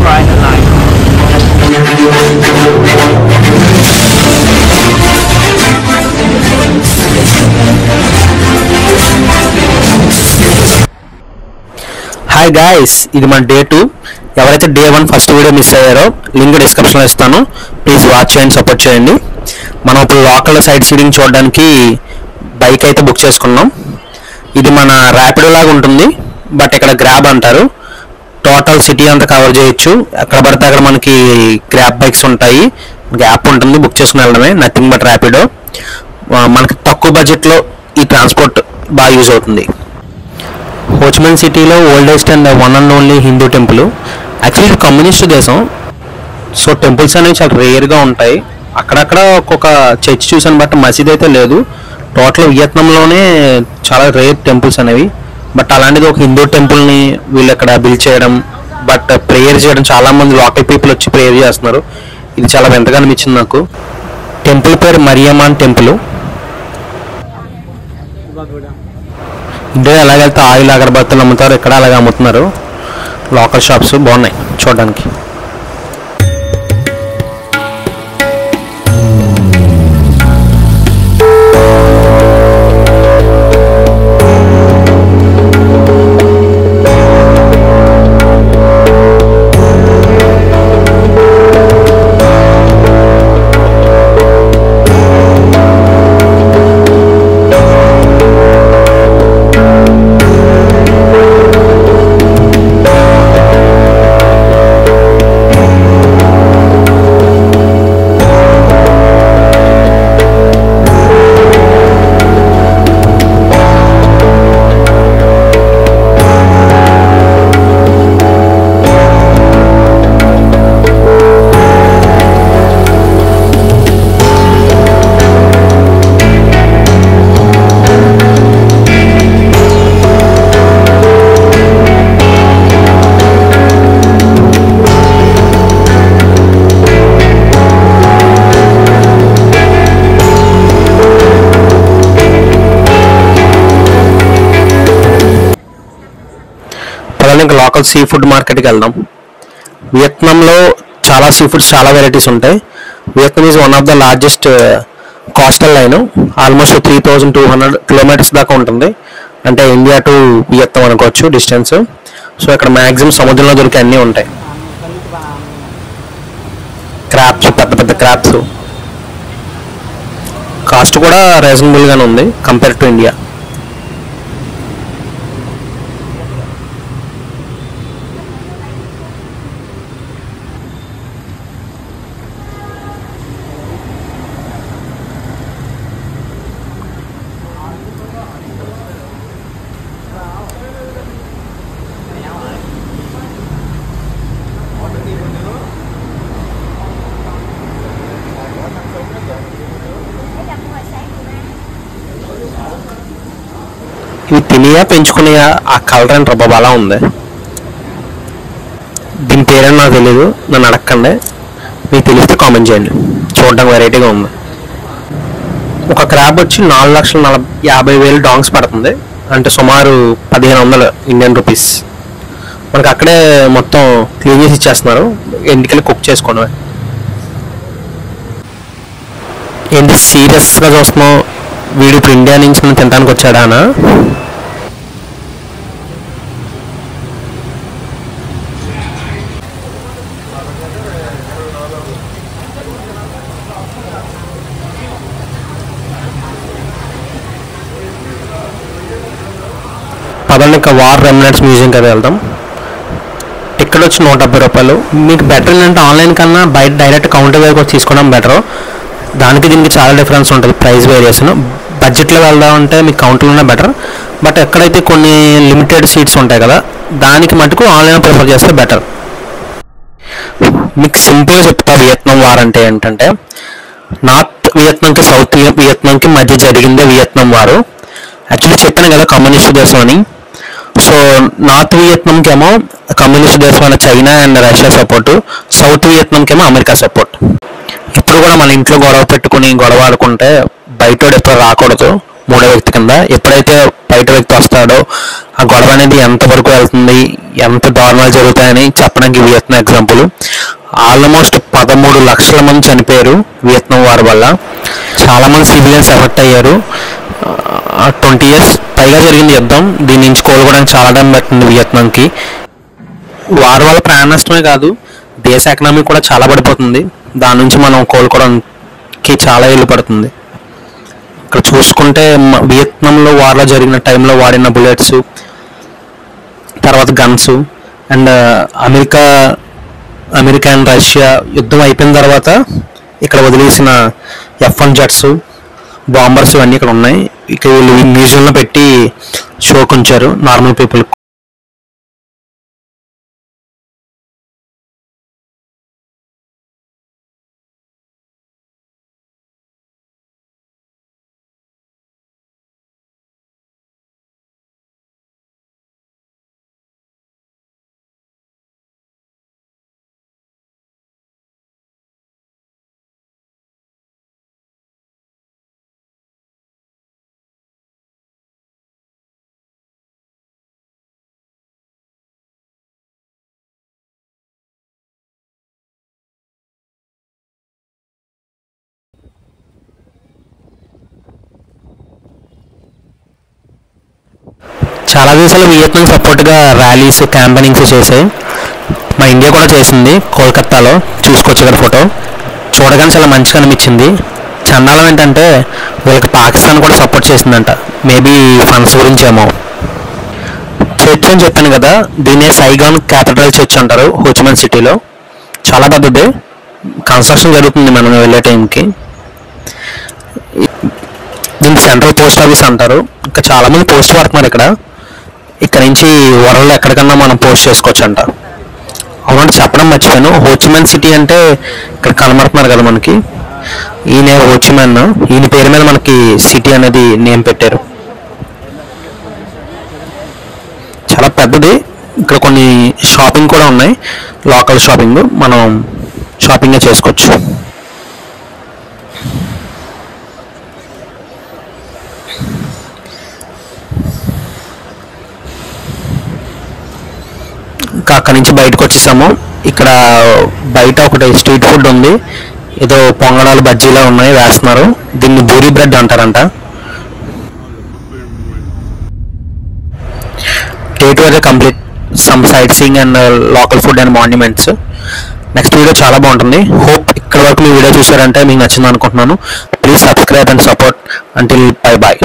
Friday night. Hi guys, ఇది మన day 2. ఎవరైతే డే 1 ఫస్ట్ వీడియో మిస్ అయ్యారో లింక్ డిస్క్రిప్షన్లో ఇస్తాను, ప్లీజ్ వాచ్ చేయండి, సపోర్ట్ చేయండి. మనం ఇప్పుడు లోకల్ సైట్ సీయింగ్ చూడడానికి బైక్ అయితే బుక్ చేసుకున్నాం. ఇది మన ర్యాపిడో లాగా ఉంటుంది, బట్ ఇక్కడ గ్రాబ్ అంటారు. టోటల్ సిటీ అంతా కవర్ చేయొచ్చు. ఎక్కడ పడితే అక్కడ మనకి గ్రాబ్ బైక్స్ ఉంటాయి, యాప్ ఉంటుంది, బుక్ చేసుకుని వెళ్ళడమే. Nothing but Rapido. మనకి తక్కువ బడ్జెట్లో ఈ ట్రాన్స్పోర్ట్ బాగా యూజ్ అవుతుంది. హోచిమిన్ సిటీలో oldest and one and only Hindu temple. Actually communist దేశం, సో టెంపుల్స్ అనేవి చాలా రేర్గా ఉంటాయి. అక్కడక్కడ ఒక్కొక్క చర్చ్ చూసాను, బట్ మసీద్ అయితే లేదు. టోటల్ వియత్నాంలోనే చాలా రేర్ టెంపుల్స్ అనేవి. బట్ అలాంటిది ఒక హిందూ టెంపుల్ని వీళ్ళు ఇక్కడ బిల్డ్ చేయడం, బట్ ప్రేయర్ చేయడం, చాలామంది లోకల్ పీపుల్ వచ్చి ప్రేయర్ చేస్తున్నారు. ఇది చాలా వింతగా అనిపించింది నాకు. టెంపుల్ పేరు మరియమాన్ టెంపుల్. ఇండియా ఎలాగైతే ఆయిల్ అగరబత్తులు అమ్ముతారు, ఇక్కడ అలాగే అమ్ముతున్నారు. లోకల్ షాప్స్ బాగున్నాయి చూడడానికి. ఇంకా లోకల్ సీ ఫుడ్ మార్కెట్కి వెళ్దాం. వియత్నాంలో చాలా సీ ఫుడ్స్, చాలా వెరైటీస్ ఉంటాయి. Vietnam is one of the largest coastal line. Almost 3200 kilometres దాకా ఉంటుంది. అంటే ఇండియా టు వియత్నాం అనుకోవచ్చు డిస్టెన్స్. సో ఇక్కడ మ్యాక్సిమం సముద్రంలో దొరికే అన్నీ ఉంటాయి. క్రాబ్స్, పెద్ద పెద్ద క్రాబ్స్. కాస్ట్ కూడా రీజనబుల్గానే ఉంది కంపేర్ టు ఇండియా. ఇవి తినియా పెంచుకునేయా, ఆ కలర్ అండ్ రబ్బా అలా ఉంది. దీని పేరని నాకు తెలియదు, నన్ను అడగకండి. మీకు తెలిస్తే కామెంట్ చేయండి. చూడడానికి వెరైటీగా ఉంది. ఒక క్రాబ్ వచ్చి 4,50,000 డాంగ్స్ పడుతుంది, అంటే సుమారు 1500 ఇండియన్ రూపీస్. మనకి అక్కడే మొత్తం క్లీన్ చేసి ఇచ్చేస్తున్నారు, ఇంటికెళ్ళి కుక్ చేసుకోవడమే. ఏంటి సీరియస్గా చూస్తున్నావు? వీడు ఇప్పుడు ఇండియా నుంచి మనం తినడానికి వచ్చాడా అనా? పదండి ఇంకా వార్ రెమినెంట్స్ మ్యూజియం కదా వెళ్దాం. టికెట్ వచ్చి 170 రూపాయలు. మీకు బెటర్ ఏంటంటే ఆన్లైన్ కన్నా బయట డైరెక్ట్ కౌంటర్ దగ్గరకు వచ్చి తీసుకోవడం బెటర్. దానికి దీనికి చాలా డిఫరెన్స్ ఉంటుంది, ప్రైస్ వేరియేషన్. బడ్జెట్లో వెళ్దామంటే మీకు కౌంటర్లోనే బెటర్. బట్ ఎక్కడైతే కొన్ని లిమిటెడ్ సీట్స్ ఉంటాయి కదా, దానికి మటుకు ఆన్లైన్ ప్రిఫర్ చేస్తే బెటర్. మీకు సింపుల్గా చెప్తా, వియత్నాం వార్ అంటే ఏంటంటే, నార్త్ వియత్నాంకి సౌత్ వియత్నాంకి మధ్య జరిగిందే వియత్నాం వారు. యాక్చువల్లీ చెప్పాను కదా కమ్యూనిస్ట్ దేశం అని. సో నార్త్ వియత్నాంకి ఏమో కమ్యూనిస్ట్ దేశమైన China and Russia support, south వియత్నాంకి ఏమో అమెరికా సపోర్ట్. ఇప్పుడు కూడా మన ఇంట్లో గొడవ పెట్టుకుని గొడవ ఆడుకుంటే బయట ఎప్పుడు రాకూడదు, మూడో వ్యక్తి కింద. ఎప్పుడైతే బయట వ్యక్తి వస్తాడో ఆ గొడవ అనేది ఎంతవరకు వెళ్తుంది, ఎంత దారుణాలు జరుగుతాయని చెప్పడానికి వియత్నాం ఎగ్జాంపుల్. ఆల్మోస్ట్ 13 లక్షల మంది చనిపోయారు వియత్నాం వార్ వల్ల. చాలామంది సివిలియన్స్ ఎఫెక్ట్ అయ్యారు. 20 years పైగా జరిగింది యుద్ధం. దీని నుంచి కోలుకోవడానికి చాలా టైం పట్టింది వియత్నాంకి. వార్ వల్ల ప్రాణ నష్టమే కాదు, దేశ ఎకనామీ కూడా చాలా పడిపోతుంది. దాని నుంచి మనం కోలుకోవడానికి చాలా ఏళ్ళు పడుతుంది. ఇక్కడ చూసుకుంటే వియత్నాంలో వార్లో జరిగిన టైంలో వాడిన బుల్లెట్స్, తర్వాత guns, and America and Russia యుద్ధం అయిపోయిన తర్వాత ఇక్కడ వదిలేసిన F-1 జెట్స్, బాంబర్స్ ఇవన్నీ ఇక్కడ ఉన్నాయి. ఇక్కడ వీళ్ళు మ్యూజియంలో పెట్టి షోకి ఉంచారు నార్మల్ పీపుల్. చాలా దేశాలు వియత్నాం సపోర్ట్గా ర్యాలీస్, క్యాంపెయినింగ్స్ చేసాయి. మా ఇండియా కూడా చేసింది కోల్కత్తాలో. చూసుకోవచ్చు ఇక్కడ ఫోటో. చూడగానే చాలా మంచిగా అనిపించింది. చండాలం ఏంటంటే వీళ్ళకి పాకిస్తాన్ కూడా సపోర్ట్ చేసిందంట. మేబీ ఫండ్స్ గురించి ఏమో. చర్చ్ అని చెప్పాను కదా, దీన్నే సైగాన్ క్యాథడ్రల్ చర్చ్ అంటారు హోచిమిన్ సిటీలో. చాలా పెద్దది. కన్స్ట్రక్షన్ జరుగుతుంది మనం వెళ్ళే టైంకి. దీనికి సెంట్రల్ పోస్ట్ ఆఫీస్ అంటారు. ఇంకా చాలామంది పోస్ట్ పడుతున్నారు ఇక్కడ నుంచి వరల్డ్ ఎక్కడికన్నా మనం పోస్ట్ చేసుకోవచ్చు అంట. అవునంటే చెప్పడం మర్చిపోయాను, హోచిమిన్ సిటీ అంటే ఇక్కడ కనబడుతున్నారు కదా మనకి, ఈయన హోచిమిన్. ఈయన పేరు మీద మనకి సిటీ అనేది నేమ్ పెట్టారు. చాలా పెద్దది. ఇక్కడ కొన్ని షాపింగ్ కూడా ఉన్నాయి, లోకల్ షాపింగ్. మనం షాపింగే చేసుకోవచ్చు. ఇంకా అక్కడి నుంచి బయటకు వచ్చేసాము. ఇక్కడ బయట ఒకటి స్ట్రీట్ ఫుడ్ ఉంది, ఏదో పొంగడాలు బజ్జీలా ఉన్నాయి వేస్తున్నారు. దీన్ని బూరి బ్రెడ్ అంటారంట. Day 2 అయితే complete. Some sight seeing and local food and monuments. Next video చాలా బాగుంటుంది. హోప్ ఇక్కడ వరకు మీ వీడియో చూసారంటే మీకు నచ్చింది అనుకుంటున్నాను. Please subscribe and support. Until bye bye.